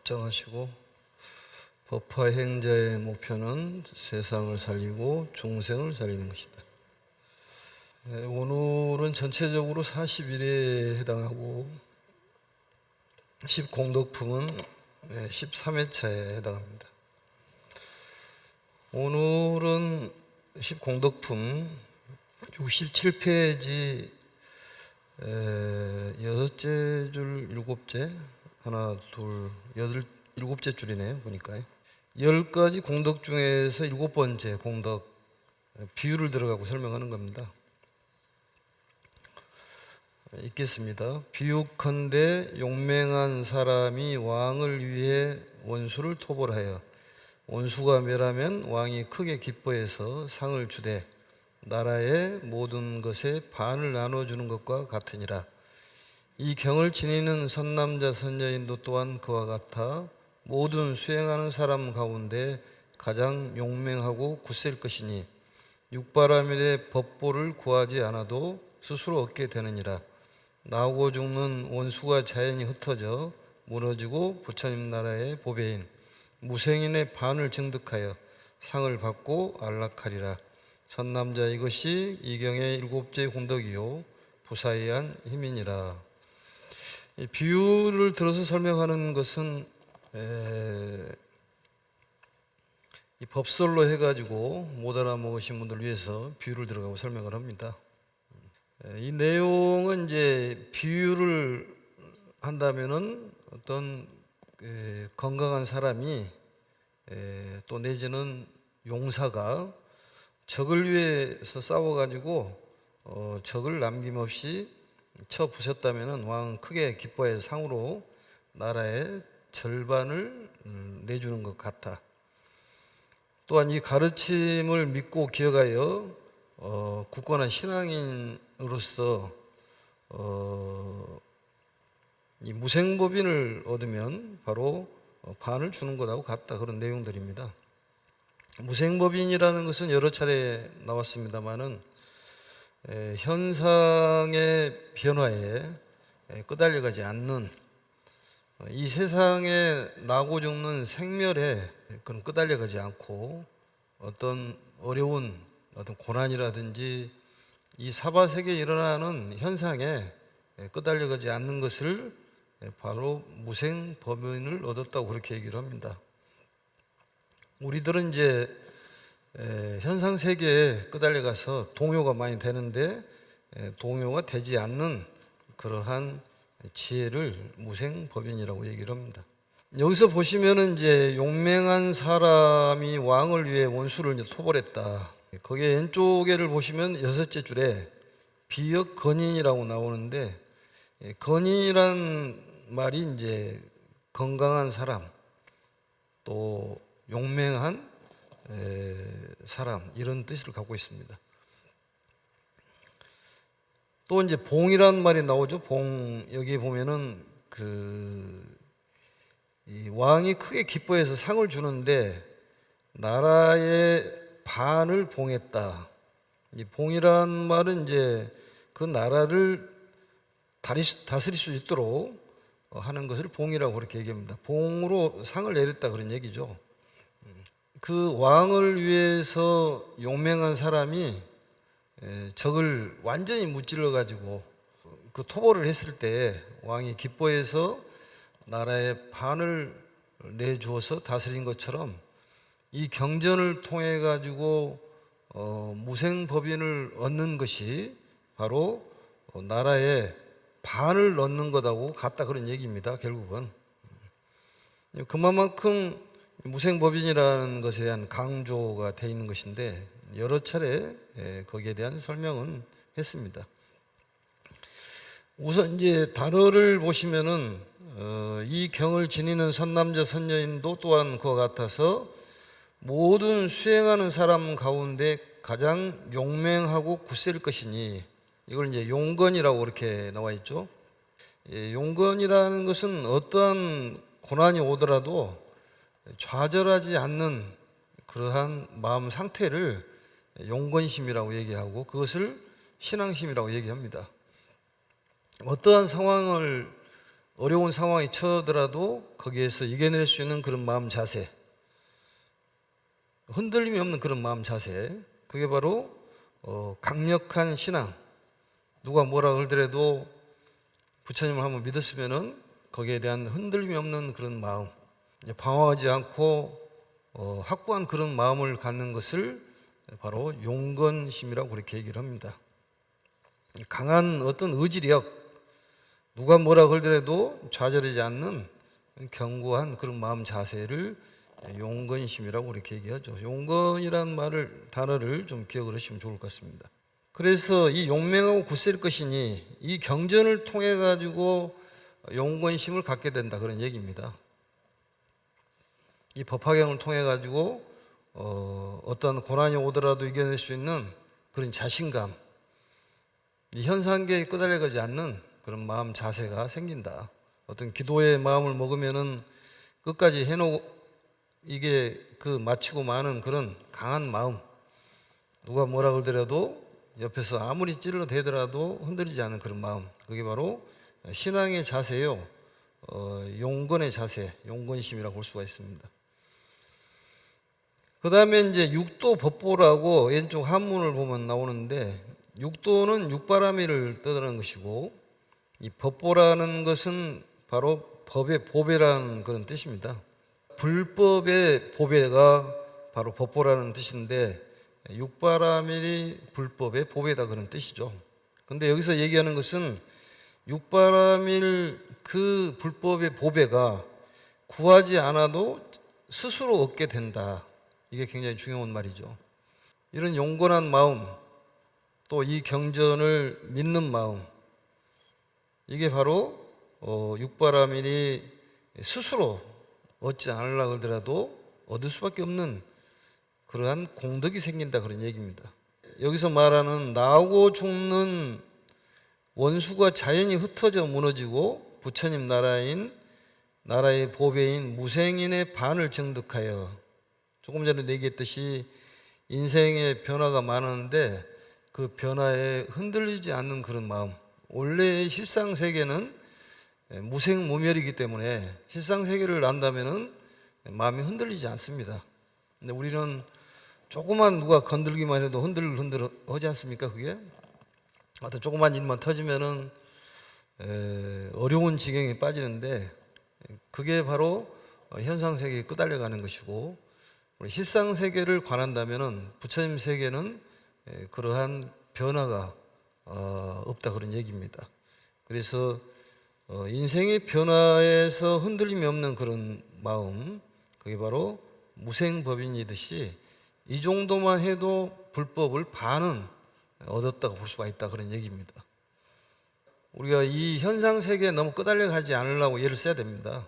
합장하시고 법화 행자의 목표는 세상을 살리고 중생을 살리는 것이다. 오늘은 전체적으로 40일에 해당하고 10공덕품은 13회차에 해당합니다. 오늘은 10공덕품 67페이지 여섯째 줄 일곱째 하나 둘 여덟 일곱째 줄이네요. 보니까요. 10가지 공덕 중에서 7번째 공덕 비유를 들어가고 설명하는 겁니다. 읽겠습니다. 비유컨대 용맹한 사람이 왕을 위해 원수를 토벌하여 원수가 멸하면 왕이 크게 기뻐해서 상을 주되 나라의 모든 것에 반을 나눠주는 것과 같으니라. 이 경을 지니는 선남자 선녀인도 또한 그와 같아 모든 수행하는 사람 가운데 가장 용맹하고 굳셀 것이니 육바라밀의 법보를 구하지 않아도 스스로 얻게 되느니라. 나오고 죽는 원수가 자연히 흩어져 무너지고 부처님 나라의 보배인 무생인의 반을 증득하여 상을 받고 안락하리라. 선남자 이것이 이 경의 7째 공덕이요 부사의한 힘이니라. 이 비유를 들어서 설명하는 것은 이 법설로 해가지고 못 알아먹으신 분들 위해서 비유를 들어가고 설명을 합니다. 이 내용은 이제 비유를 한다면은 어떤 건강한 사람이 또 내지는 용사가 적을 위해서 싸워가지고 적을 남김없이 쳐 부셨다면은 왕은 크게 기뻐해 상으로 나라의 절반을 내주는 것 같아. 또한 이 가르침을 믿고 기억하여 굳건한 신앙인으로서 이 무생법인을 얻으면 바로 반을 주는 것하고 같다. 그런 내용들입니다. 무생법인이라는 것은 여러 차례 나왔습니다마는 현상의 변화에 끄달려가지 않는 이 세상에 나고 죽는 생멸에 그런 끄달려가지 않고 어떤 어려운 어떤 고난이라든지 이 사바세계에 일어나는 현상에 끄달려가지 않는 것을 바로 무생법인을 얻었다고 그렇게 얘기를 합니다. 우리들은 이제 현상 세계에 끄달려가서 동요가 많이 되는데 동요가 되지 않는 그러한 지혜를 무생법인이라고 얘기를 합니다. 여기서 보시면은 이제 용맹한 사람이 왕을 위해 원수를 이제 토벌했다. 거기에 왼쪽에를 보시면 6째 줄에 비역 건인이라고 나오는데 건인이란 말이 이제 건강한 사람 또 용맹한 사람 이런 뜻을 갖고 있습니다. 또 이제 봉이란 말이 나오죠. 봉 여기 보면은 이 왕이 크게 기뻐해서 상을 주는데 나라의 반을 봉했다. 이 봉이란 말은 이제 그 나라를 다스릴 수 있도록 하는 것을 봉이라고 그렇게 얘기합니다. 봉으로 상을 내렸다 그런 얘기죠. 그 왕을 위해서 용맹한 사람이 적을 완전히 무찔러 가지고 그 토벌을 했을 때 왕이 기뻐해서 나라의 반을 내주어서 다스린 것처럼 이 경전을 통해 가지고 무생법인을 얻는 것이 바로 나라의 반을 얻는 것하고 같다 그런 얘기입니다. 결국은 그만큼 무생법인이라는 것에 대한 강조가 되어 있는 것인데 여러 차례 거기에 대한 설명은 했습니다. 우선 이제 단어를 보시면은 이 경을 지니는 선남자 선녀인도 또한 그와 같아서 모든 수행하는 사람 가운데 가장 용맹하고 굳셀 것이니 이걸 이제 용건이라고 그렇게 나와 있죠. 용건이라는 것은 어떠한 고난이 오더라도 좌절하지 않는 그러한 마음 상태를 용건심이라고 얘기하고 그것을 신앙심이라고 얘기합니다. 어떠한 상황을 어려운 상황이 처하더라도 거기에서 이겨낼 수 있는 그런 마음 자세, 흔들림이 없는 그런 마음 자세, 그게 바로 강력한 신앙. 누가 뭐라 그러더라도 부처님을 한번 믿었으면은 거기에 대한 흔들림이 없는 그런 마음, 방황하지 않고 확고한 그런 마음을 갖는 것을 바로 용건심이라고 그렇게 얘기를 합니다. 강한 어떤 의지력, 누가 뭐라 그러더라도 좌절하지 않는 견고한 그런 마음 자세를 용건심이라고 그렇게 얘기하죠. 용건이라는 단어를 좀 기억을 하시면 좋을 것 같습니다. 그래서 이 용맹하고 굳셀 것이니 이 경전을 통해 가지고 용건심을 갖게 된다, 그런 얘기입니다. 이 법화경을 통해 가지고 어떤 고난이 오더라도 이겨낼 수 있는 그런 자신감, 이 현상계에 끄달려가지 않는 그런 마음 자세가 생긴다. 어떤 기도의 마음을 먹으면은 끝까지 해놓고 이게 마치고 마는 그런 강한 마음, 누가 뭐라 그러더라도 옆에서 아무리 찔러대더라도 흔들리지 않는 그런 마음, 그게 바로 신앙의 자세요. 용건의 자세, 용건심이라고 볼 수가 있습니다. 그 다음에 이제 육도 법보라고 왼쪽 한문을 보면 나오는데, 육도는 육바라밀을 떠드는 것이고, 이 법보라는 것은 바로 법의 보배라는 그런 뜻입니다. 불법의 보배가 바로 법보라는 뜻인데, 육바라밀이 불법의 보배다 그런 뜻이죠. 근데 여기서 얘기하는 것은 육바라밀 그 불법의 보배가 구하지 않아도 스스로 얻게 된다. 이게 굉장히 중요한 말이죠. 이런 용건한 마음, 또 이 경전을 믿는 마음, 이게 바로 육바라밀이 스스로 얻지 않으려고 하더라도 얻을 수밖에 없는 그러한 공덕이 생긴다, 그런 얘기입니다. 여기서 말하는 나오고 죽는 원수가 자연히 흩어져 무너지고 부처님 나라의 보배인 무생인의 반을 정득하여, 조금 전에 얘기했듯이 인생의 변화가 많은데 그 변화에 흔들리지 않는 그런 마음. 원래의 실상세계는 무생무멸이기 때문에 실상세계를 안다면은 마음이 흔들리지 않습니다. 근데 우리는 조그만 누가 건들기만 해도 흔들흔들 하지 않습니까? 그게 어떤 조그만 일만 터지면은 어려운 지경에 빠지는데, 그게 바로 현상세계에 끄달려가는 것이고, 우리 실상세계를 관한다면은 부처님 세계는 그러한 변화가 없다, 그런 얘기입니다. 그래서 인생의 변화에서 흔들림이 없는 그런 마음, 그게 바로 무생법인이듯이 이 정도만 해도 불법을 반은 얻었다고 볼 수가 있다, 그런 얘기입니다. 우리가 이 현상세계에 너무 끄달려 가지 않으려고 예를 써야 됩니다.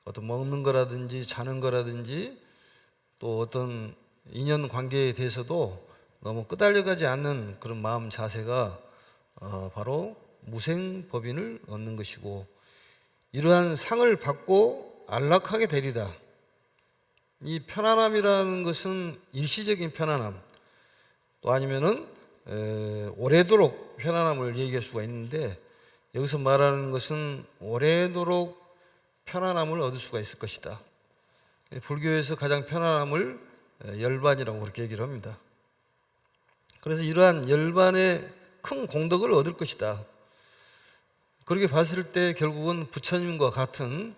어떤 먹는 거라든지 자는 거라든지 또 어떤 인연 관계에 대해서도 너무 끄달려 가지 않는 그런 마음 자세가 바로 무생법인을 얻는 것이고, 이러한 상을 받고 안락하게 되리다. 이 편안함이라는 것은 일시적인 편안함, 또 아니면은 오래도록 편안함을 얘기할 수가 있는데, 여기서 말하는 것은 오래도록 편안함을 얻을 수가 있을 것이다. 불교에서 가장 편안함을 열반이라고 그렇게 얘기를 합니다. 그래서 이러한 열반의 큰 공덕을 얻을 것이다. 그렇게 봤을 때 결국은 부처님과 같은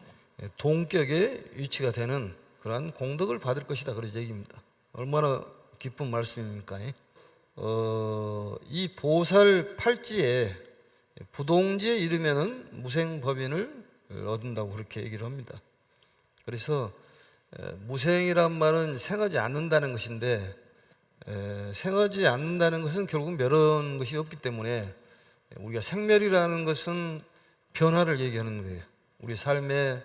동격의 위치가 되는 그러한 공덕을 받을 것이다, 그런 얘기입니다. 얼마나 기쁜 말씀입니까? 이 보살 팔지에 부동지에 이르면은 무생법인을 얻는다고 그렇게 얘기를 합니다. 그래서 무생이란 말은 생하지 않는다는 것인데, 생하지 않는다는 것은 결국 멸한 것이 없기 때문에, 우리가 생멸이라는 것은 변화를 얘기하는 거예요. 우리 삶의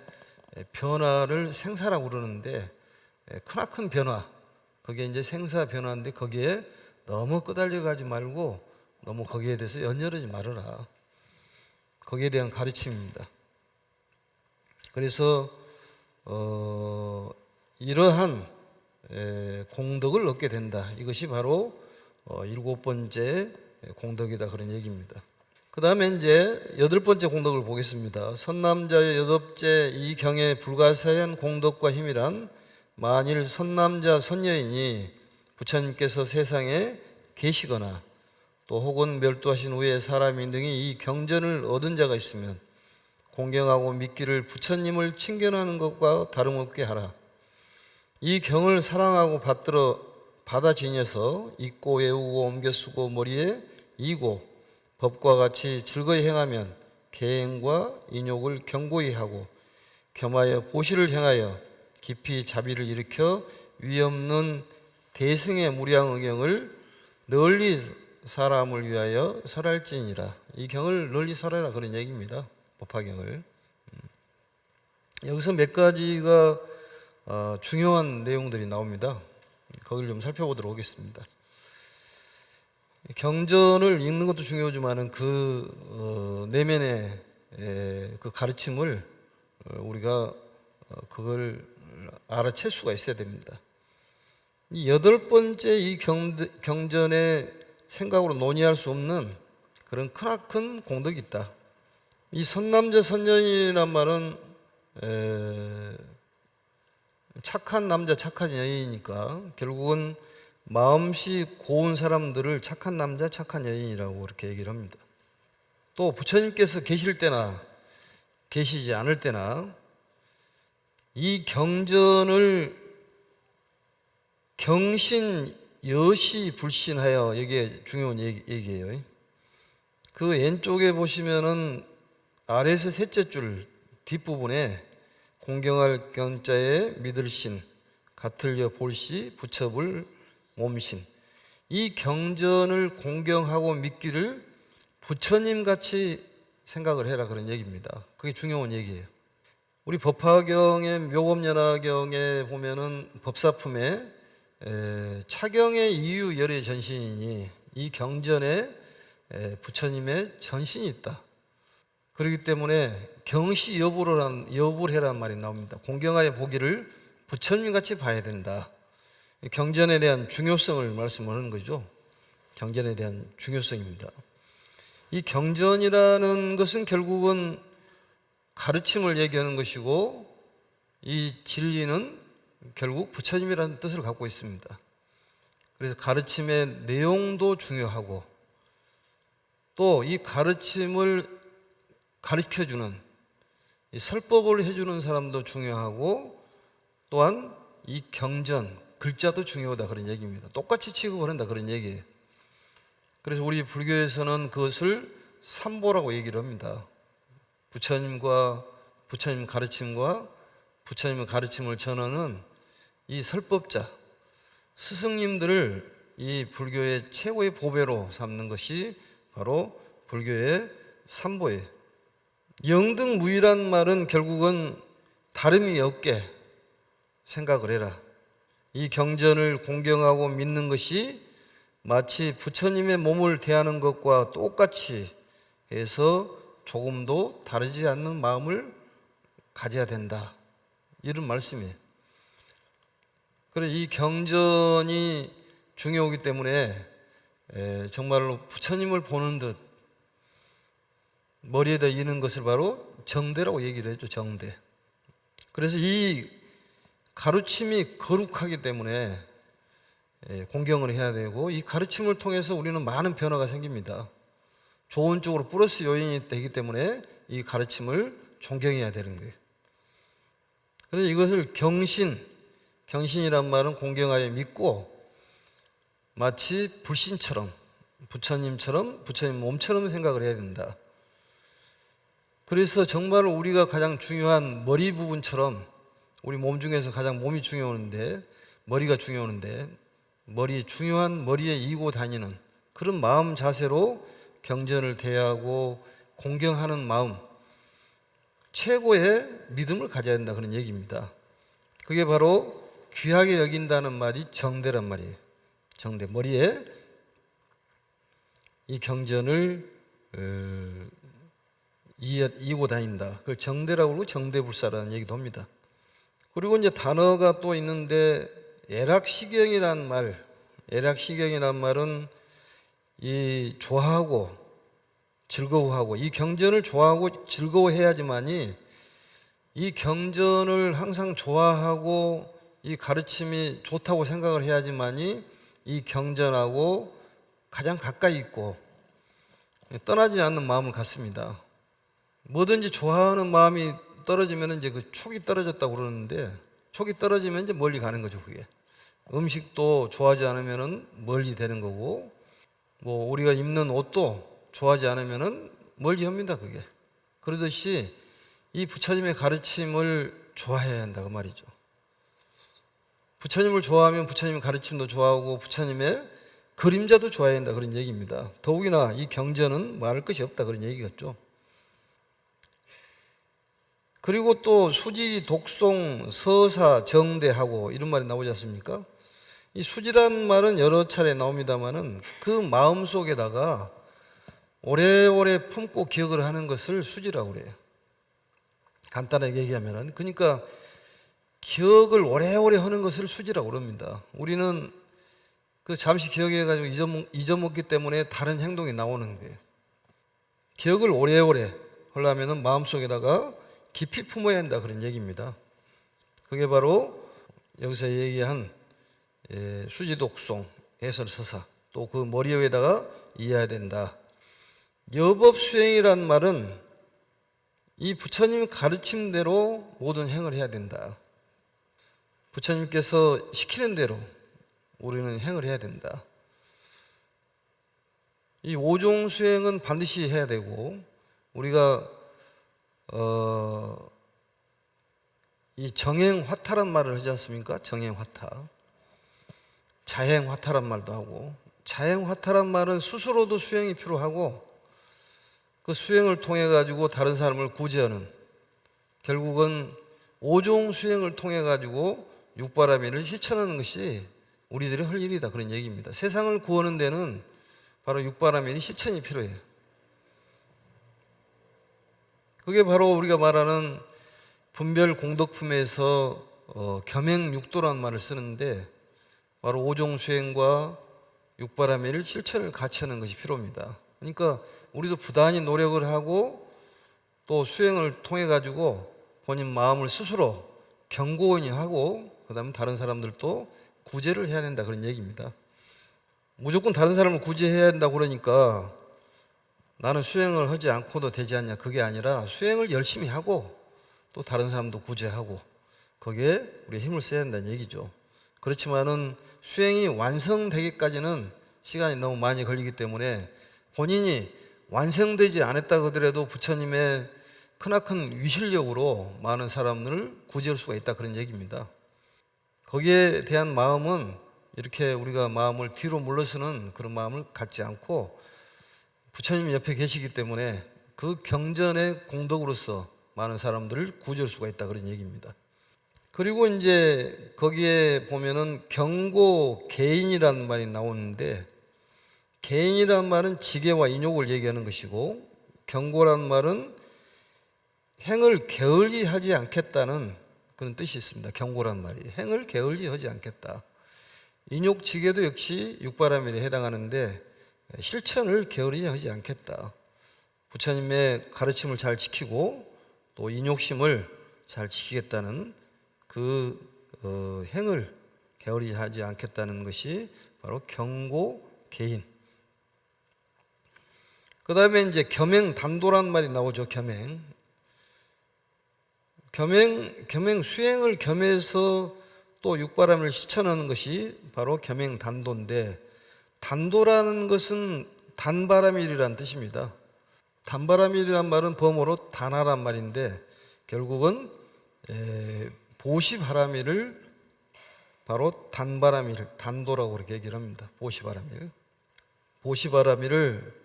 변화를 생사라고 그러는데, 크나큰 변화, 그게 이제 생사 변화인데, 거기에 너무 끄달려 가지 말고 너무 거기에 대해서 연연하지 말아라. 거기에 대한 가르침입니다. 그래서 이러한 공덕을 얻게 된다. 이것이 바로 일곱 번째 공덕이다, 그런 얘기입니다. 그 다음에 이제 8번째 공덕을 보겠습니다. 선남자의 8째 이 경에 불가사의한 공덕과 힘이란 만일 선남자 선여인이 부처님께서 세상에 계시거나 또 혹은 멸도하신 후에 사람인 등이 이 경전을 얻은 자가 있으면 공경하고 믿기를 부처님을 칭견하는 것과 다름없게 하라. 이 경을 사랑하고 받아 지녀서 읽고 외우고 옮겨 쓰고 머리에 이고 법과 같이 즐거이 행하면 계행과 인욕을 견고히 하고 겸하여 보시를 행하여 깊이 자비를 일으켜 위없는 대승의 무량의경을 널리 사람을 위하여 설할지니라. 이 경을 널리 설하라 그런 얘기입니다. 법화경을. 여기서 몇 가지가 중요한 내용들이 나옵니다. 거기를 좀 살펴보도록 하겠습니다. 경전을 읽는 것도 중요하지만은 그 내면의 그 가르침을 우리가 그걸 알아챌 수가 있어야 됩니다. 이 8번째 이 경전의 생각으로 논의할 수 없는 그런 크나큰 공덕이 있다. 이 선남자 선녀인이란 말은 착한 남자 착한 여인이니까 결국은 마음씨 고운 사람들을 착한 남자 착한 여인이라고 그렇게 얘기를 합니다. 또 부처님께서 계실 때나 계시지 않을 때나 이 경전을 경신 여시 불신하여, 이게 중요한 얘기예요. 그 왼쪽에 보시면은 아래에서 셋째 줄 뒷부분에 공경할 경자에 믿을 신, 같을려 볼시, 부처불 몸신. 이 경전을 공경하고 믿기를 부처님같이 생각을 해라 그런 얘기입니다. 그게 중요한 얘기예요. 우리 법화경의 묘법연화경에 보면은 법사품에 차경의 이유 열의 전신이니 이 경전에 부처님의 전신이 있다. 그렇기 때문에 경시 여부를 해란 말이 나옵니다. 공경하여 보기를 부처님같이 봐야 된다. 경전에 대한 중요성을 말씀하는 거죠. 경전에 대한 중요성입니다. 이 경전이라는 것은 결국은 가르침을 얘기하는 것이고 이 진리는 결국 부처님이라는 뜻을 갖고 있습니다. 그래서 가르침의 내용도 중요하고 또 이 가르침을 가르쳐주는 이 설법을 해주는 사람도 중요하고 또한 이 경전 글자도 중요하다 그런 얘기입니다. 똑같이 취급을 한다 그런 얘기예요. 그래서 우리 불교에서는 그것을 삼보라고 얘기를 합니다. 부처님 가르침과 부처님의 가르침을 전하는 이 설법자 스승님들을 이 불교의 최고의 보배로 삼는 것이 바로 불교의 삼보예요. 영등무이란 말은 결국은 다름이 없게 생각을 해라. 이 경전을 공경하고 믿는 것이 마치 부처님의 몸을 대하는 것과 똑같이 해서 조금도 다르지 않는 마음을 가져야 된다. 이런 말씀이에요. 그래서 이 경전이 중요하기 때문에 정말로 부처님을 보는 듯 머리에다 이는 것을 바로 정대라고 얘기를 해줘. 정대. 그래서 이 가르침이 거룩하기 때문에 공경을 해야 되고 이 가르침을 통해서 우리는 많은 변화가 생깁니다. 좋은 쪽으로 플러스 요인이 되기 때문에 이 가르침을 존경해야 되는 거예요. 그래서 이것을 경신이란 말은 공경하여 믿고 마치 불신처럼 부처님처럼 부처님 몸처럼 생각을 해야 된다. 그래서 정말 우리가 가장 중요한 머리 부분처럼 우리 몸 중에서 가장 몸이 중요한데 머리가 중요한데 중요한 머리에 이고 다니는 그런 마음 자세로 경전을 대하고 공경하는 마음 최고의 믿음을 가져야 된다 그런 얘기입니다. 그게 바로 귀하게 여긴다는 말이 정대란 말이에요. 정대. 머리에 이 경전을 이고 다닌다. 그걸 정대라고 그러고 정대불사라는 얘기도 합니다. 그리고 이제 단어가 또 있는데 애락시경이란 말은 이 좋아하고 즐거워하고 이 경전을 좋아하고 즐거워해야지만이 이 경전을 항상 좋아하고 이 가르침이 좋다고 생각을 해야지만이 이 경전하고 가장 가까이 있고 떠나지 않는 마음을 갖습니다. 뭐든지 좋아하는 마음이 떨어지면 이제 그 촉이 떨어졌다고 그러는데 촉이 떨어지면 이제 멀리 가는 거죠, 그게. 음식도 좋아하지 않으면 멀리 되는 거고 뭐 우리가 입는 옷도 좋아하지 않으면 멀리 합니다, 그게. 그러듯이 이 부처님의 가르침을 좋아해야 한다고 말이죠. 부처님을 좋아하면 부처님의 가르침도 좋아하고 부처님의 그림자도 좋아해야 한다 그런 얘기입니다. 더욱이나 이 경전은 말할 것이 없다 그런 얘기겠죠. 그리고 또 수지, 독송, 서사, 정대하고 이런 말이 나오지 않습니까? 이 수지란 말은 여러 차례 나옵니다마는 그 마음 속에다가 오래오래 품고 기억을 하는 것을 수지라고 그래요. 간단하게 얘기하면은 그러니까 기억을 오래오래 하는 것을 수지라고 그럽니다. 우리는 그 잠시 기억해가지고 잊어먹기 때문에 다른 행동이 나오는 거예요. 기억을 오래오래 하려면은 마음속에다가 깊이 품어야 한다 그런 얘기입니다. 그게 바로 여기서 얘기한 수지독송, 해설서사 또 그 머리 위에다가 이해해야 된다. 여법수행이란 말은 이 부처님 가르침대로 모든 행을 해야 된다. 부처님께서 시키는 대로 우리는 행을 해야 된다. 이 오종수행은 반드시 해야 되고 우리가 이 정행화타란 말을 하지 않습니까? 정행화타. 자행화타란 말도 하고 자행화타란 말은 스스로도 수행이 필요하고 그 수행을 통해 가지고 다른 사람을 구제하는 결국은 오종 수행을 통해 가지고 육바라밀을 실천하는 것이 우리들이 할 일이다 그런 얘기입니다. 세상을 구하는 데는 바로 육바라밀이 실천이 필요해요. 그게 바로 우리가 말하는 분별 공덕품에서 겸행육도라는 말을 쓰는데 바로 오종 수행과 육바라밀 실천을 같이 하는 것이 필요합니다. 그러니까 우리도 부단히 노력을 하고 또 수행을 통해 가지고 본인 마음을 스스로 견고히 하고 그다음에 다른 사람들도 구제를 해야 된다 그런 얘기입니다. 무조건 다른 사람을 구제해야 된다고 그러니까 나는 수행을 하지 않고도 되지 않냐 그게 아니라 수행을 열심히 하고 또 다른 사람도 구제하고 거기에 우리 힘을 써야 한다는 얘기죠. 그렇지만은 수행이 완성되기까지는 시간이 너무 많이 걸리기 때문에 본인이 완성되지 않았다 하더라도 부처님의 크나큰 위실력으로 많은 사람들을 구제할 수가 있다 그런 얘기입니다. 거기에 대한 마음은 이렇게 우리가 마음을 뒤로 물러서는 그런 마음을 갖지 않고 부처님이 옆에 계시기 때문에 그 경전의 공덕으로서 많은 사람들을 구제할 수가 있다 그런 얘기입니다. 그리고 이제 거기에 보면은 경고 개인이라는 말이 나오는데 개인이라는 말은 지계와 인욕을 얘기하는 것이고 경고라는 말은 행을 게을리 하지 않겠다는 그런 뜻이 있습니다. 경고란 말이 행을 게을리 하지 않겠다. 인욕 지계도 역시 육바라밀에 해당하는데 실천을 게을리 하지 않겠다. 부처님의 가르침을 잘 지키고 또 인욕심을 잘 지키겠다는 그 행을 게을리 하지 않겠다는 것이 바로 경고 개인. 그 다음에 이제 겸행단도란 말이 나오죠. 겸행 수행을 겸해서 또 육바라밀을 실천하는 것이 바로 겸행단도인데 단도라는 것은 단바라밀이라는 뜻입니다. 단바라밀이란 말은 범어로 단하란 말인데 결국은 보시바라밀을 바로 단바라밀, 단도라고 그렇게 얘기를 합니다. 보시바라밀을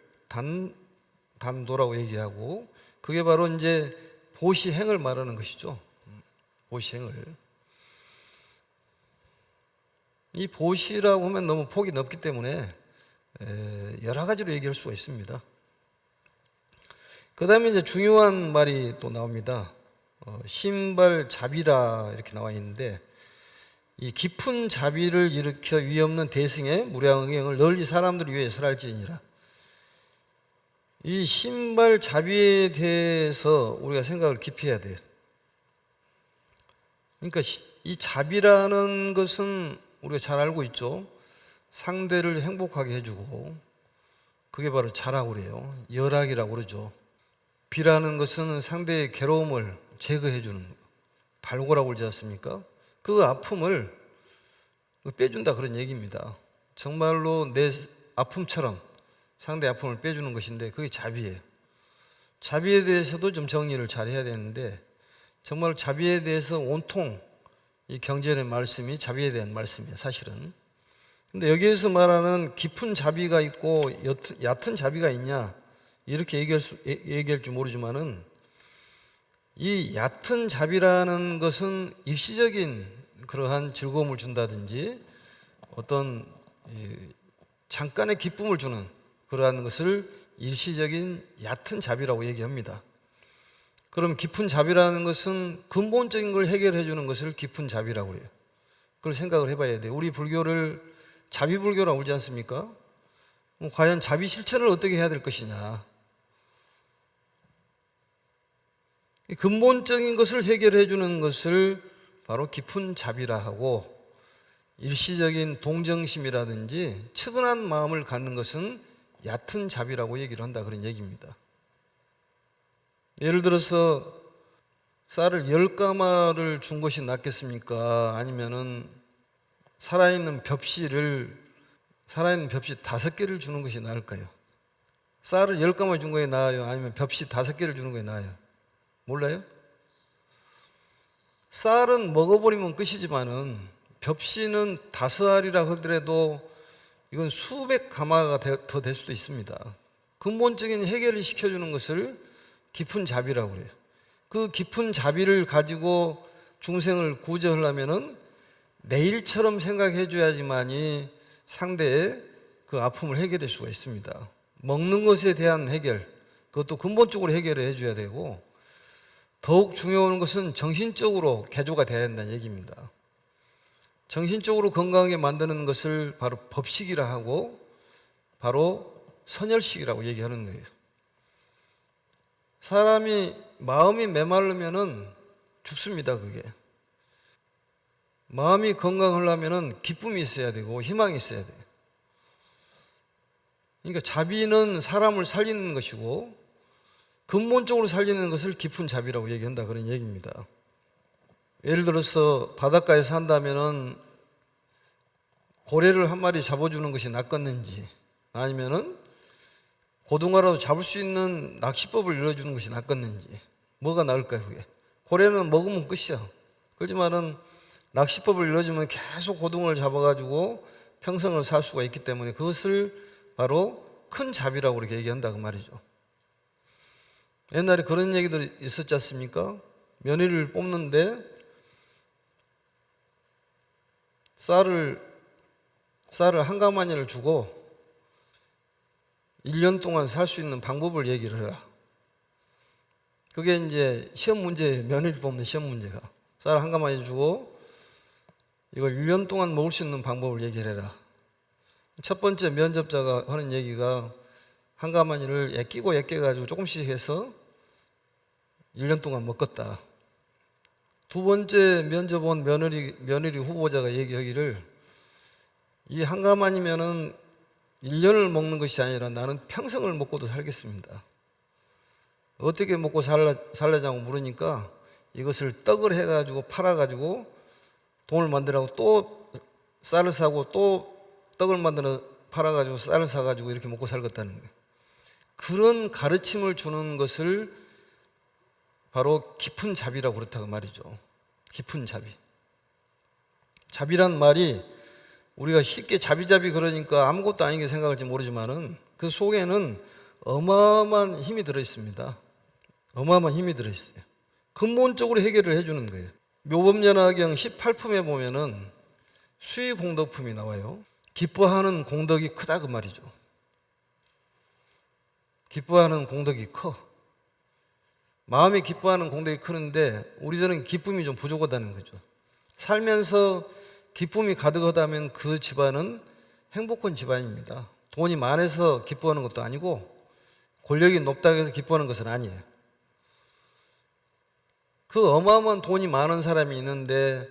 단도라고 얘기하고 그게 바로 이제 보시행을 말하는 것이죠. 보시행을. 이 보시라고 하면 너무 폭이 넓기 때문에 여러 가지로 얘기할 수가 있습니다. 그 다음에 이제 중요한 말이 또 나옵니다. 신발자비라 이렇게 나와 있는데 이 깊은 자비를 일으켜 위없는 대승의 무량의행을 널리 사람들을 위해 설할지니라. 이 신발 자비에 대해서 우리가 생각을 깊이 해야 돼요. 그러니까 이 자비라는 것은 우리가 잘 알고 있죠. 상대를 행복하게 해주고, 그게 바로 자라고 그래요. 열악이라고 그러죠. 비라는 것은 상대의 괴로움을 제거해주는, 발고라고 그러지 않습니까? 그 아픔을 빼준다 그런 얘기입니다. 정말로 내 아픔처럼 상대 아픔을 빼주는 것인데 그게 자비예요. 자비에 대해서도 좀 정리를 잘 해야 되는데, 정말 자비에 대해서 온통 이 경전의 말씀이 자비에 대한 말씀이에요, 사실은. 근데 여기에서 말하는 깊은 자비가 있고 얕은 자비가 있냐, 이렇게 얘기할 줄 모르지만은, 이 얕은 자비라는 것은 일시적인 그러한 즐거움을 준다든지 어떤 잠깐의 기쁨을 주는 그러한 것을 일시적인 얕은 자비라고 얘기합니다. 그럼 깊은 자비라는 것은 근본적인 걸 해결해 주는 것을 깊은 자비라고 그래요. 그걸 생각을 해봐야 돼요. 우리 불교를 자비불교라고 그러지 않습니까? 과연 자비 실천을 어떻게 해야 될 것이냐. 근본적인 것을 해결해 주는 것을 바로 깊은 자비라 하고, 일시적인 동정심이라든지 측은한 마음을 갖는 것은 얕은 자비라고 얘기를 한다 그런 얘기입니다. 예를 들어서 쌀을 10가마를 준 것이 낫겠습니까? 아니면은 살아있는 벽시 5개를 주는 것이 나을까요? 쌀을 10가마 준 거에 나아요? 아니면 벽시 5개를 주는 거에 나아요? 몰라요? 쌀은 먹어버리면 끝이지만은 벽시는 5알이라 하더라도 이건 수백 가마가 더 될 수도 있습니다. 근본적인 해결을 시켜주는 것을 깊은 자비라고 그래요. 그 깊은 자비를 가지고 중생을 구제하려면은 내일처럼 생각해 줘야지만이 상대의 그 아픔을 해결할 수가 있습니다. 먹는 것에 대한 해결, 그것도 근본적으로 해결해 줘야 되고, 더욱 중요한 것은 정신적으로 개조가 돼야 된다는 얘기입니다. 정신적으로 건강하게 만드는 것을 바로 법식이라 하고, 바로 선열식이라고 얘기하는 거예요. 사람이 마음이 메마르면은 죽습니다, 그게. 마음이 건강하려면은 기쁨이 있어야 되고 희망이 있어야 돼요. 그러니까 자비는 사람을 살리는 것이고, 근본적으로 살리는 것을 깊은 자비라고 얘기한다 그런 얘기입니다. 예를 들어서 바닷가에 산다면은 고래를 한 마리 잡아주는 것이 낫겠는지, 아니면은 고등어라도 잡을 수 있는 낚시법을 알려주는 것이 낫겠는지, 뭐가 나을까요, 그게? 고래는 먹으면 끝이야. 그렇지만은 낚시법을 알려주면 계속 고등어를 잡아가지고 평생을 살 수가 있기 때문에 그것을 바로 큰 자비라고 이렇게 얘기한다 그 말이죠. 옛날에 그런 얘기들 있었지 않습니까? 며느리를 뽑는데 쌀을 한 가마니를 주고 1년 동안 살 수 있는 방법을 얘기를 해라. 그게 이제 시험 문제, 며느리 뽑는 시험 문제가. 쌀 한 가마니 주고 이걸 1년 동안 먹을 수 있는 방법을 얘기를 해라. 첫 번째 면접자가 하는 얘기가 한 가마니를 애끼가지고 조금씩 해서 1년 동안 먹겠다. 두 번째 면접 온 며느리 후보자가 얘기하기를, 이 한 가마니면은 1년을 먹는 것이 아니라 나는 평생을 먹고도 살겠습니다. 어떻게 먹고 살려자고 물으니까 이것을 떡을 해가지고 팔아가지고 돈을 만들라고 또 쌀을 사고 또 떡을 만들어 팔아가지고 쌀을 사가지고 이렇게 먹고 살겠다는 거예요. 그런 가르침을 주는 것을 바로 깊은 자비라고 그렇다고 말이죠. 깊은 자비. 자비란 말이 우리가 쉽게 자비자비 그러니까 아무것도 아니게 생각할지 모르지만은 그 속에는 어마어마한 힘이 들어있습니다. 어마어마한 힘이 들어있어요. 근본적으로 해결을 해주는 거예요. 묘법연화경 18품에 보면은 수의공덕품이 나와요. 기뻐하는 공덕이 크다 그 말이죠. 기뻐하는 공덕이 커. 마음이 기뻐하는 공덕이 크는데 우리들은 기쁨이 좀 부족하다는 거죠. 살면서 기쁨이 가득하다면 그 집안은 행복한 집안입니다. 돈이 많아서 기뻐하는 것도 아니고 권력이 높다고 해서 기뻐하는 것은 아니에요. 그 어마어마한 돈이 많은 사람이 있는데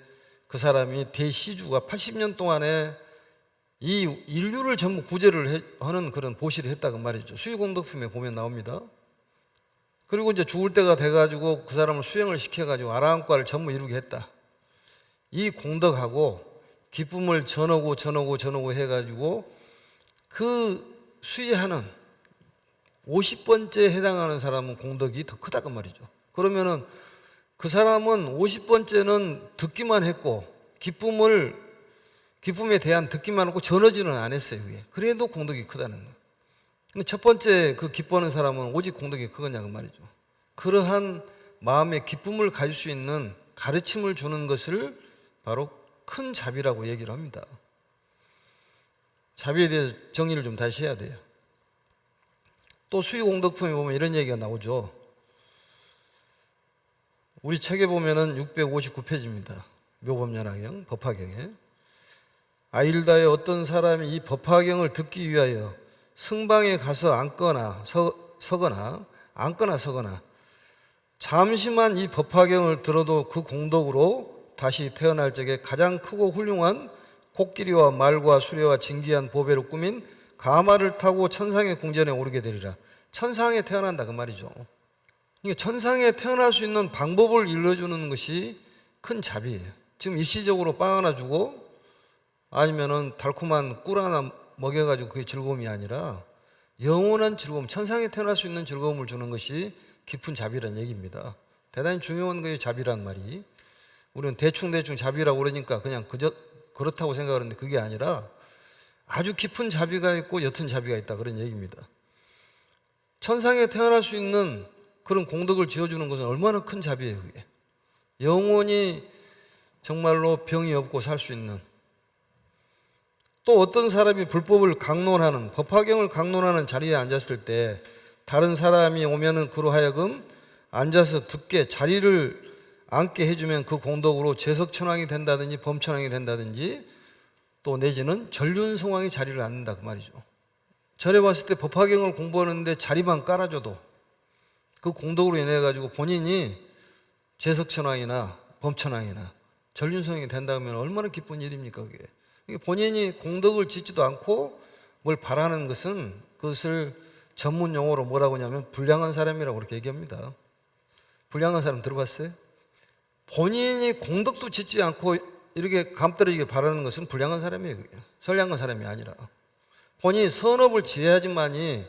그 사람이 대시주가 80년 동안에 이 인류를 전부 구제를 하는 그런 보시를 했다고 말이죠. 수의공덕품에 보면 나옵니다. 그리고 이제 죽을 때가 돼가지고 그 사람을 수행을 시켜가지고 아라한과를 전부 이루게 했다. 이 공덕하고 기쁨을 전하고 해가지고 그 수의하는 50번째에 해당하는 사람은 공덕이 더 크다고 말이죠. 그러면은 그 사람은 50번째는 듣기만 했고 기쁨에 대한 듣기만 하고 전하지는 안 했어요. 그게. 그래도 공덕이 크다는 거예요. 근데 첫 번째 그 기뻐하는 사람은 오직 공덕이 크거냐고 말이죠. 그러한 마음의 기쁨을 가질 수 있는 가르침을 주는 것을 바로 큰 자비라고 얘기를 합니다. 자비에 대해서 정리를 좀 다시 해야 돼요. 또 수의공덕품에 보면 이런 얘기가 나오죠. 우리 책에 보면은 659페이지입니다. 묘법연화경 법화경에 아일다의 어떤 사람이 이 법화경을 듣기 위하여 승방에 가서 앉거나 서거나 잠시만 이 법화경을 들어도 그 공덕으로 다시 태어날 적에 가장 크고 훌륭한 코끼리와 말과 수레와 진귀한 보배로 꾸민 가마를 타고 천상의 궁전에 오르게 되리라. 천상에 태어난다 그 말이죠. 그러니까 천상에 태어날 수 있는 방법을 일러주는 것이 큰 자비예요. 지금 일시적으로 빵 하나 주고 아니면은 달콤한 꿀 하나 먹여가지고 그게 즐거움이 아니라 영원한 즐거움, 천상에 태어날 수 있는 즐거움을 주는 것이 깊은 자비라는 얘기입니다. 대단히 중요한 거예요, 자비란 말이. 우리는 대충 자비라고 그러니까 그냥 그렇다고 생각하는데 그게 아니라 아주 깊은 자비가 있고 옅은 자비가 있다 그런 얘기입니다. 천상에 태어날 수 있는 그런 공덕을 지어주는 것은 얼마나 큰 자비예요, 그게. 영원히 정말로 병이 없고 살 수 있는. 또 어떤 사람이 불법을 강론하는, 법화경을 강론하는 자리에 앉았을 때 다른 사람이 오면은 그로 하여금 앉아서 듣게 자리를 앉게 해주면 그 공덕으로 재석천왕이 된다든지 범천왕이 된다든지 또 내지는 전륜성왕이 자리를 앉는다 그 말이죠. 전에 봤을 때 법화경을 공부하는데 자리만 깔아줘도 그 공덕으로 인해 가지고 본인이 재석천왕이나 범천왕이나 전륜성왕이 된다면 얼마나 기쁜 일입니까 그게. 본인이 공덕을 짓지도 않고 뭘 바라는 것은 그것을 전문 용어로 뭐라고 하냐면 불량한 사람이라고 그렇게 얘기합니다. 불량한 사람 들어봤어요? 본인이 공덕도 짓지 않고 이렇게 감떨어지게 바라는 것은 불량한 사람이에요. 그게. 선량한 사람이 아니라 본인이 선업을 지어야지만이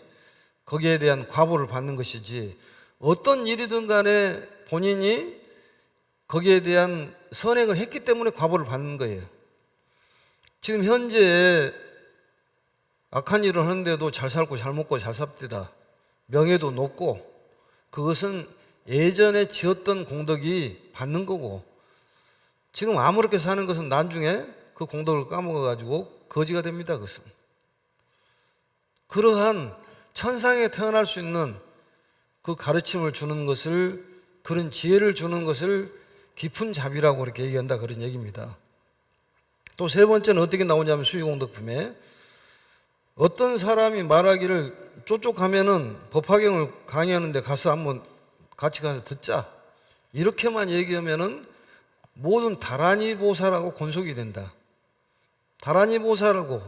거기에 대한 과보를 받는 것이지 어떤 일이든 간에 본인이 거기에 대한 선행을 했기 때문에 과보를 받는 거예요. 지금 현재 악한 일을 하는데도 잘 살고 잘 먹고 잘 삽디다. 명예도 높고 그것은 예전에 지었던 공덕이 받는 거고 지금 아무렇게 사는 것은 나중에 그 공덕을 까먹어가지고 거지가 됩니다. 그것은. 그러한 천상에 태어날 수 있는 그 가르침을 주는 것을 그런 지혜를 주는 것을 깊은 자비라고 그렇게 얘기한다 그런 얘기입니다. 또 세 번째는 어떻게 나오냐면 수의공덕품에 어떤 사람이 말하기를 쪽쪽 하면은 법화경을 강의하는데 가서 한번 같이 가서 듣자 이렇게만 얘기하면은 모든 다라니 보살하고 권속이 된다. 다라니 보살하고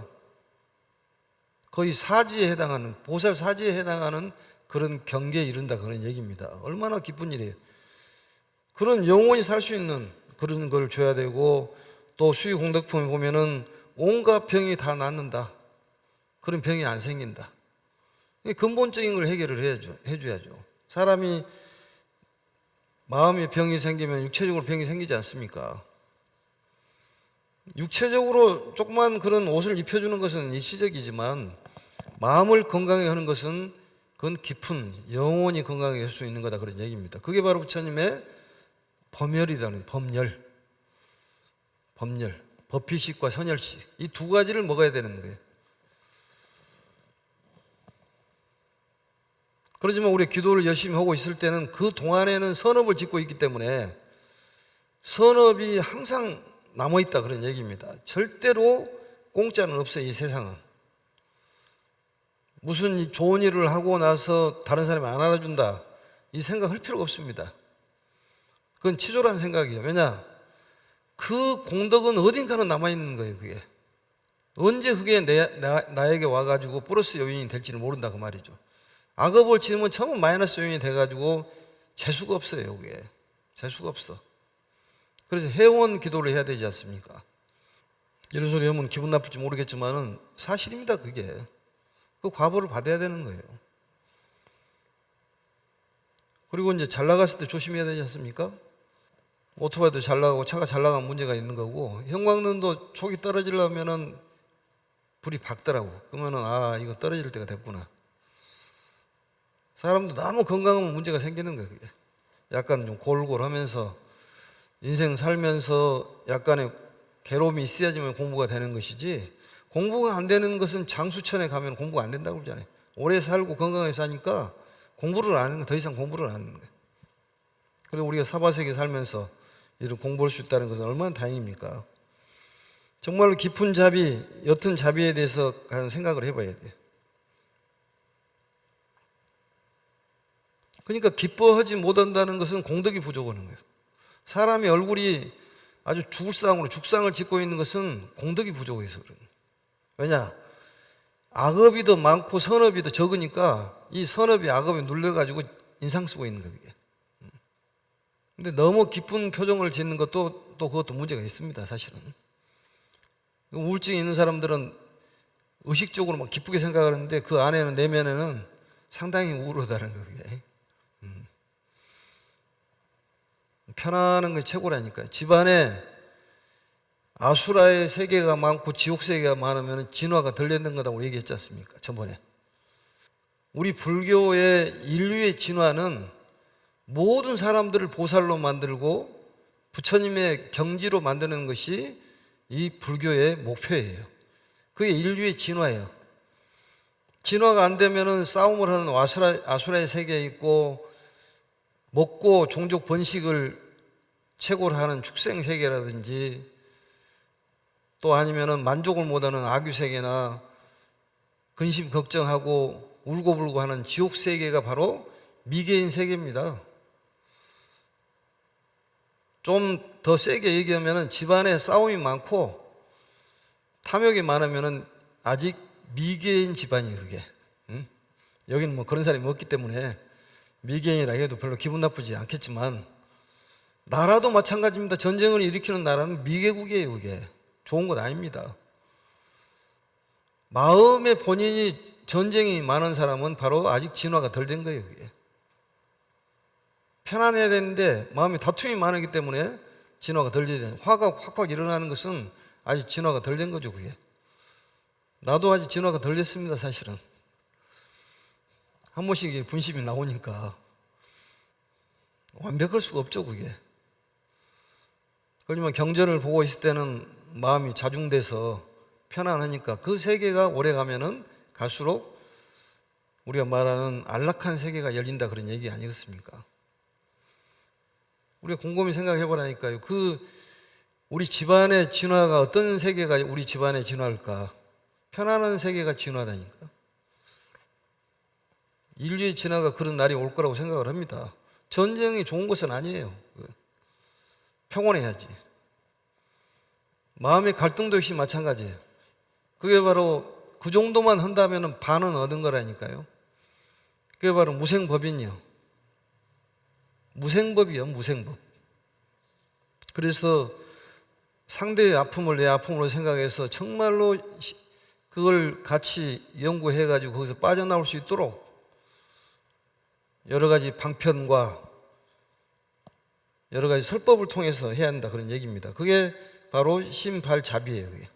거의 사지에 해당하는 보살 사지에 해당하는 그런 경계에 이른다 그런 얘기입니다. 얼마나 기쁜 일이에요. 그런 영원히 살 수 있는 그런 걸 줘야 되고 또 수의공덕품에 보면은 온갖 병이 다 낫는다. 그런 병이 안 생긴다. 근본적인 걸 해결을 해줘야죠. 사람이 마음의 병이 생기면 육체적으로 병이 생기지 않습니까? 육체적으로 조그만 그런 옷을 입혀주는 것은 일시적이지만 마음을 건강하게 하는 것은 그건 깊은 영원히 건강하게 할 수 있는 거다 그런 얘기입니다. 그게 바로 부처님의 법열이라는 법열, 법피식과 선열식 이 두 가지를 먹어야 되는 거예요. 그렇지만 우리 기도를 열심히 하고 있을 때는 그 동안에는 선업을 짓고 있기 때문에 선업이 항상 남아있다 그런 얘기입니다. 절대로 공짜는 없어요. 이 세상은. 무슨 좋은 일을 하고 나서 다른 사람이 안 알아준다, 이 생각할 필요가 없습니다. 그건 치졸한 생각이에요. 왜냐? 그 공덕은 어딘가는 남아있는 거예요. 그게 언제 그게 나에게 와가지고 플러스 요인이 될지는 모른다, 그 말이죠. 악업을 지으면 처음 마이너스 요인이 돼가지고 재수가 없어요. 그게 재수가 없어. 그래서 회원 기도를 해야 되지 않습니까? 이런 소리 하면 기분 나쁠지 모르겠지만은 사실입니다. 그게 그 과보를 받아야 되는 거예요. 그리고 이제 잘 나갔을 때 조심해야 되지 않습니까? 오토바이도 잘 나가고 차가 잘 나가면 문제가 있는 거고, 형광등도 촉이 떨어지려면은 불이 밝더라고. 그러면은 아, 이거 떨어질 때가 됐구나. 사람도 너무 건강하면 문제가 생기는 거예요. 그게 약간 좀 골골하면서 인생 살면서 약간의 괴로움이 있어야지만 공부가 되는 것이지, 공부가 안 되는 것은 장수천에 가면 공부가 안 된다고 그러잖아요. 오래 살고 건강하게 사니까 공부를 안 하는 거, 더 이상 공부를 안 하는 거예요. 그리고 우리가 사바세계 살면서 이런 공부할 수 있다는 것은 얼마나 다행입니까? 정말로 깊은 자비, 옅은 자비에 대해서 생각을 해봐야 돼요. 그러니까 기뻐하지 못한다는 것은 공덕이 부족하는 거예요. 사람이 얼굴이 아주 죽을상으로 죽상을 짓고 있는 것은 공덕이 부족해서 그래요. 왜냐? 악업이 더 많고 선업이 더 적으니까 이 선업이 악업에 눌려가지고 인상 쓰고 있는 거예요. 근데 너무 기쁜 표정을 짓는 것도 또 그것도 문제가 있습니다, 사실은. 우울증이 있는 사람들은 의식적으로 막 기쁘게 생각하는데 그 안에는, 내면에는 상당히 우울하다는 거예요. 편안한 게 최고라니까요. 집안에 아수라의 세계가 많고 지옥 세계가 많으면 진화가 덜 되는 거라고 얘기했지 않습니까? 저번에. 우리 불교의 인류의 진화는 모든 사람들을 보살로 만들고 부처님의 경지로 만드는 것이 이 불교의 목표예요. 그게 인류의 진화예요. 진화가 안 되면은 싸움을 하는 아수라의 세계에 있고, 먹고 종족 번식을 최고로 하는 축생 세계라든지, 또 아니면은 만족을 못하는 악유 세계나 근심 걱정하고 울고불고 하는 지옥 세계가 바로 미개인 세계입니다. 좀 더 세게 얘기하면은 집안에 싸움이 많고 탐욕이 많으면은 아직 미개인 집안이에요, 그게. 응? 여기는 뭐 그런 사람이 없기 때문에 미개인이라 해도 별로 기분 나쁘지 않겠지만, 나라도 마찬가지입니다. 전쟁을 일으키는 나라는 미개국이에요. 그게 좋은 것 아닙니다. 마음에 본인이 전쟁이 많은 사람은 바로 아직 진화가 덜 된 거예요. 그게 편안해야 되는데 마음에 다툼이 많기 때문에 진화가 덜 되는, 화가 확확 일어나는 것은 아직 진화가 덜 된 거죠. 그게 나도 아직 진화가 덜 됐습니다. 사실은 한 번씩 분심이 나오니까 완벽할 수가 없죠. 그게 그러지만 경전을 보고 있을 때는 마음이 자중돼서 편안하니까 그 세계가 오래 가면은 갈수록 우리가 말하는 안락한 세계가 열린다, 그런 얘기 아니겠습니까? 우리가 곰곰이 생각해 보라니까요. 우리 집안의 진화가 어떤 세계가 우리 집안의 진화일까? 편안한 세계가 진화다니까. 인류의 진화가 그런 날이 올 거라고 생각을 합니다. 전쟁이 좋은 것은 아니에요. 평온해야지. 마음의 갈등도 역시 마찬가지예요. 그게 바로 그 정도만 한다면 반은 얻은 거라니까요. 그게 바로 무생법이요. 무생법이요, 무생법. 그래서 상대의 아픔을 내 아픔으로 생각해서 정말로 그걸 같이 연구해가지고 거기서 빠져나올 수 있도록 여러 가지 방편과 여러 가지 설법을 통해서 해야 한다, 그런 얘기입니다. 그게 바로 심발자비예요. 그게.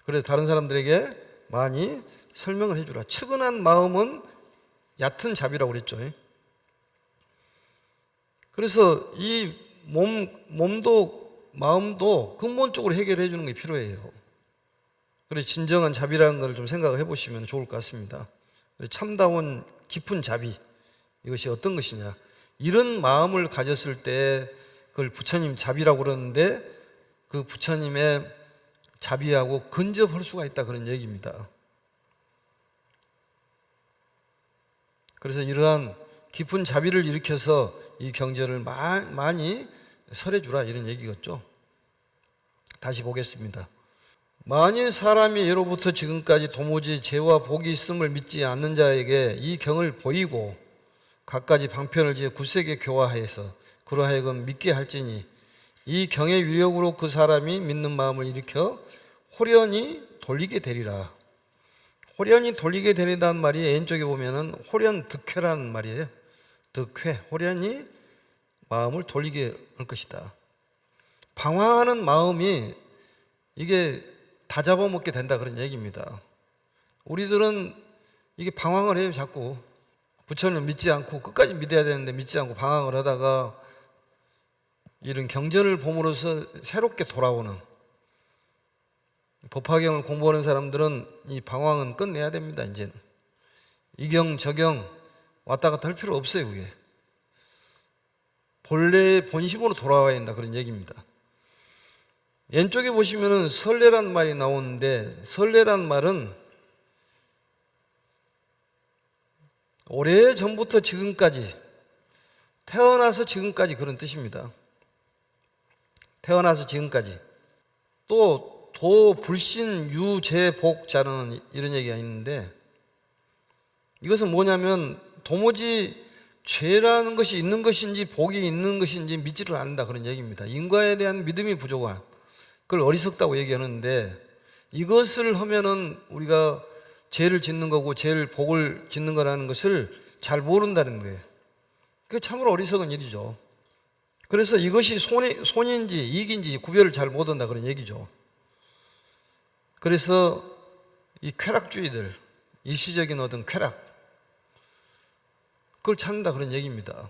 그래서 다른 사람들에게 많이 설명을 해주라. 측은한 마음은 얕은 자비라고 그랬죠. 그래서 이 몸도 마음도 근본적으로 해결해 주는 게 필요해요. 그래서 진정한 자비라는 걸 좀 생각을 해보시면 좋을 것 같습니다. 참다운 깊은 자비, 이것이 어떤 것이냐, 이런 마음을 가졌을 때 그걸 부처님 자비라고 그러는데, 그 부처님의 자비하고 근접할 수가 있다, 그런 얘기입니다. 그래서 이러한 깊은 자비를 일으켜서 이 경제를 많이 설해주라 이런 얘기겠죠. 다시 보겠습니다. 만일 사람이 예로부터 지금까지 도무지 죄와 복이 있음을 믿지 않는 자에게 이 경을 보이고 갖가지 방편을 지어 굳세게 교화하여서 그러하여금 믿게 할지니 이 경의 위력으로 그 사람이 믿는 마음을 일으켜 호련히 돌리게 되리라. 호련히 돌리게 되리다는 말이 왼쪽에 보면은 호련 득회라는 말이에요. 득회, 호련히 마음을 돌리게 할 것이다. 방황하는 마음이 이게 다 잡아먹게 된다 그런 얘기입니다. 우리들은 이게 방황을 해요. 자꾸 부처를 믿지 않고 끝까지 믿어야 되는데 믿지 않고 방황을 하다가 이런 경전을 봄으로써 새롭게 돌아오는, 법화경을 공부하는 사람들은 이 방황은 끝내야 됩니다. 이제는 이경 저경 왔다 갔다 할 필요 없어요. 그게 본래의 본심으로 돌아와야 된다 그런 얘기입니다. 왼쪽에 보시면은 설레란 말이 나오는데, 설레란 말은 오래전부터 지금까지, 태어나서 지금까지 그런 뜻입니다. 태어나서 지금까지. 또 도, 불신, 유, 재, 복, 자는 이런 얘기가 있는데, 이것은 뭐냐면 도무지 죄라는 것이 있는 것인지 복이 있는 것인지 믿지를 않는다 그런 얘기입니다. 인과에 대한 믿음이 부족한, 그걸 어리석다고 얘기하는데, 이것을 하면은 우리가 죄를 짓는 거고 죄를 복을 짓는 거라는 것을 잘 모른다는 거예요. 그게 참으로 어리석은 일이죠. 그래서 이것이 손인지 이익인지 구별을 잘 못한다 그런 얘기죠. 그래서 이 쾌락주의들, 일시적인 어떤 쾌락, 그걸 찾는다 그런 얘기입니다.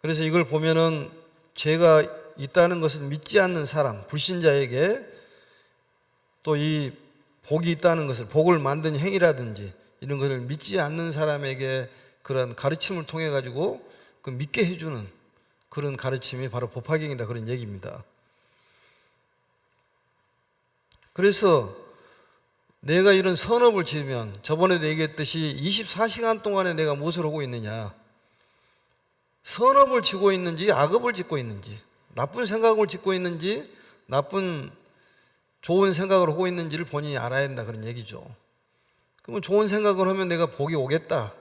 그래서 이걸 보면은 죄가 있다는 것을 믿지 않는 사람, 불신자에게 또 이 복이 있다는 것을, 복을 만든 행위라든지 이런 것을 믿지 않는 사람에게 그런 가르침을 통해 가지고 그 믿게 해주는 그런 가르침이 바로 법화경이다 그런 얘기입니다. 그래서 내가 이런 선업을 지으면, 저번에도 얘기했듯이 24시간 동안에 내가 무엇을 하고 있느냐, 선업을 지고 있는지 악업을 짓고 있는지, 나쁜 생각을 짓고 있는지 나쁜 좋은 생각을 하고 있는지를 본인이 알아야 된다 그런 얘기죠. 그러면 좋은 생각을 하면 내가 복이 오겠다,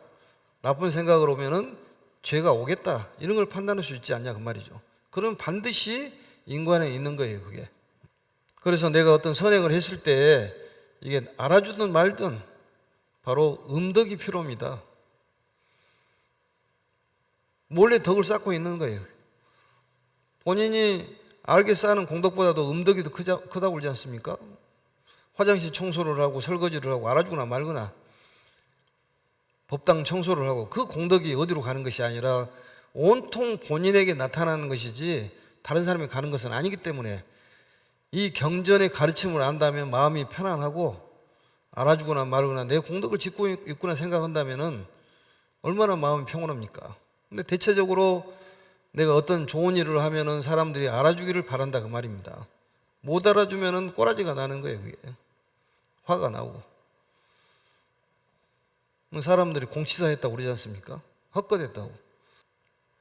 나쁜 생각을 하면은 죄가 오겠다, 이런 걸 판단할 수 있지 않냐 그 말이죠. 그럼 반드시 인간에 있는 거예요 그게. 그래서 내가 어떤 선행을 했을 때 이게 알아주든 말든 바로 음덕이 필요합니다. 몰래 덕을 쌓고 있는 거예요. 본인이 알게 쌓는 공덕보다도 음덕이 더 크다고 그러지 않습니까? 화장실 청소를 하고 설거지를 하고 알아주거나 말거나 법당 청소를 하고, 그 공덕이 어디로 가는 것이 아니라 온통 본인에게 나타나는 것이지 다른 사람이 가는 것은 아니기 때문에, 이 경전의 가르침을 안다면 마음이 편안하고 알아주거나 말거나 내 공덕을 짓고 있구나 생각한다면 얼마나 마음이 평온합니까? 근데 대체적으로 내가 어떤 좋은 일을 하면은 사람들이 알아주기를 바란다 그 말입니다. 못 알아주면은 꼬라지가 나는 거예요. 그게 화가 나고. 사람들이 공치사 했다고 그러지 않습니까? 헛것했다고.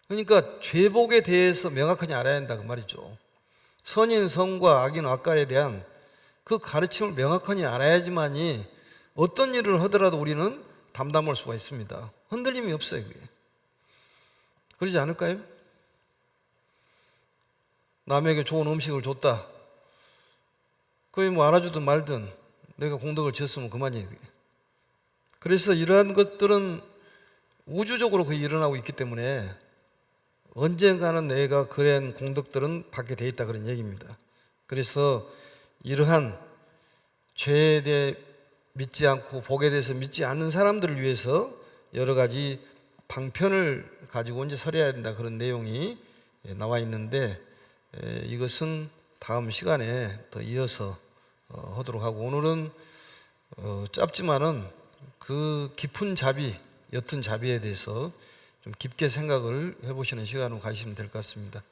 그러니까 죄복에 대해서 명확하게 알아야 한다 그 말이죠. 선인 선과 악인 악과에 대한 그 가르침을 명확하게 알아야지만이 어떤 일을 하더라도 우리는 담담할 수가 있습니다. 흔들림이 없어요 그게. 그러지 않을까요? 남에게 좋은 음식을 줬다, 그게 뭐 알아주든 말든 내가 공덕을 지었으면 그만이에요 그게. 그래서 이러한 것들은 우주적으로 그게 일어나고 있기 때문에 언젠가는 내가 그런 공덕들은 받게 돼 있다 그런 얘기입니다. 그래서 이러한 죄에 대해 믿지 않고 복에 대해서 믿지 않는 사람들을 위해서 여러 가지 방편을 가지고 이제 설해야 된다 그런 내용이 나와 있는데, 이것은 다음 시간에 더 이어서 하도록 하고, 오늘은 짧지만은 그 깊은 자비, 옅은 자비에 대해서 좀 깊게 생각을 해보시는 시간을 가지시면 될 것 같습니다.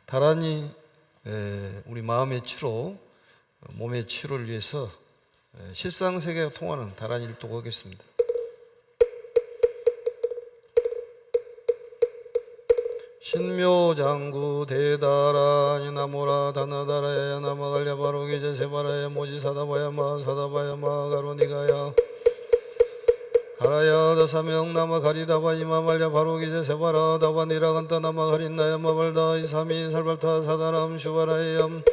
다란히 우리 마음의 치료, 몸의 치료를 위해서 실상세계와 통하는 다란 일도 하겠습니다. 신묘장구 대다라니 나모라 다나다라야 나마갈야 바로기제 세바라야 모지사다바야 마사다바야 마가로니가야 가라야 다사명 나마 가리다바 이마말야 바로기제 세바라 다바니라간타 나마 가린나야 마발다 이사미 살발타 사다람 슈바라야염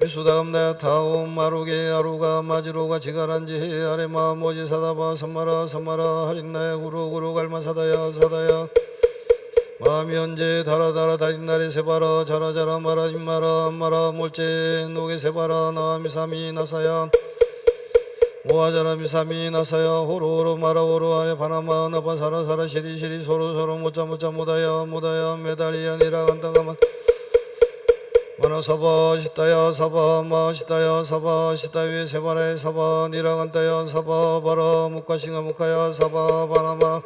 미수다감나야 타옴 마루게 아루가 마지로가 지가란지 아레마 모지사다바 삼마라 삼마라 하린나야 구루구루 갈마사다야 사다야 마미 언제 다라다라 다린나리 세바라 자라자라 마라 임마라 마라 몰제 노게 세바라 나미사미 나사야 모아자라 미사미 나사야 호로호로 마라호로 아에 바나마 나파 사라사라 시리시리 소로소로 모짜모짜 모다야 모다야 메달리야 니라간다가마 마나 사바 시타야 사바 마 시타야 사바 시타위 세바라에 사바 니라간다야 사바 바라 무카싱아 무카야 사바 바나마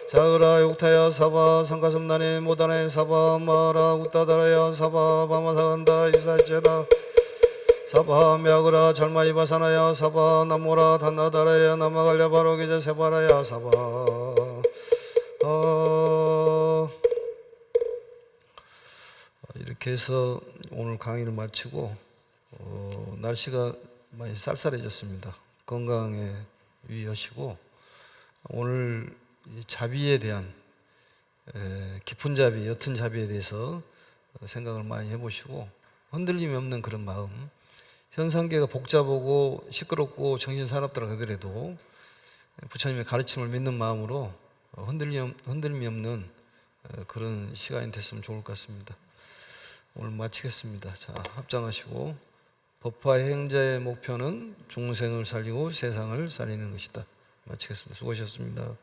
자그라 욕타야 사바 상가슴나네 모다네 사바 마라 웃다다라야 사바 바마사간다 이사제다 사바 мя그라 잘마이바사나야 사바 나모라 단나다라야 나마갈야 바로기제 세바라야 사바 이렇게 해서 오늘 강의를 마치고 날씨가 많이 쌀쌀해졌습니다. 건강에 유의하시고 오늘 이 자비에 대한 깊은 자비, 옅은 자비에 대해서 생각을 많이 해보시고 흔들림이 없는 그런 마음, 현상계가 복잡하고 시끄럽고 정신사납더라 하더라도 부처님의 가르침을 믿는 마음으로 흔들림이 없는 그런 시간이 됐으면 좋을 것 같습니다. 오늘 마치겠습니다. 자, 합장하시고 법화 행자의 목표는 중생을 살리고 세상을 살리는 것이다. 마치겠습니다. 수고하셨습니다.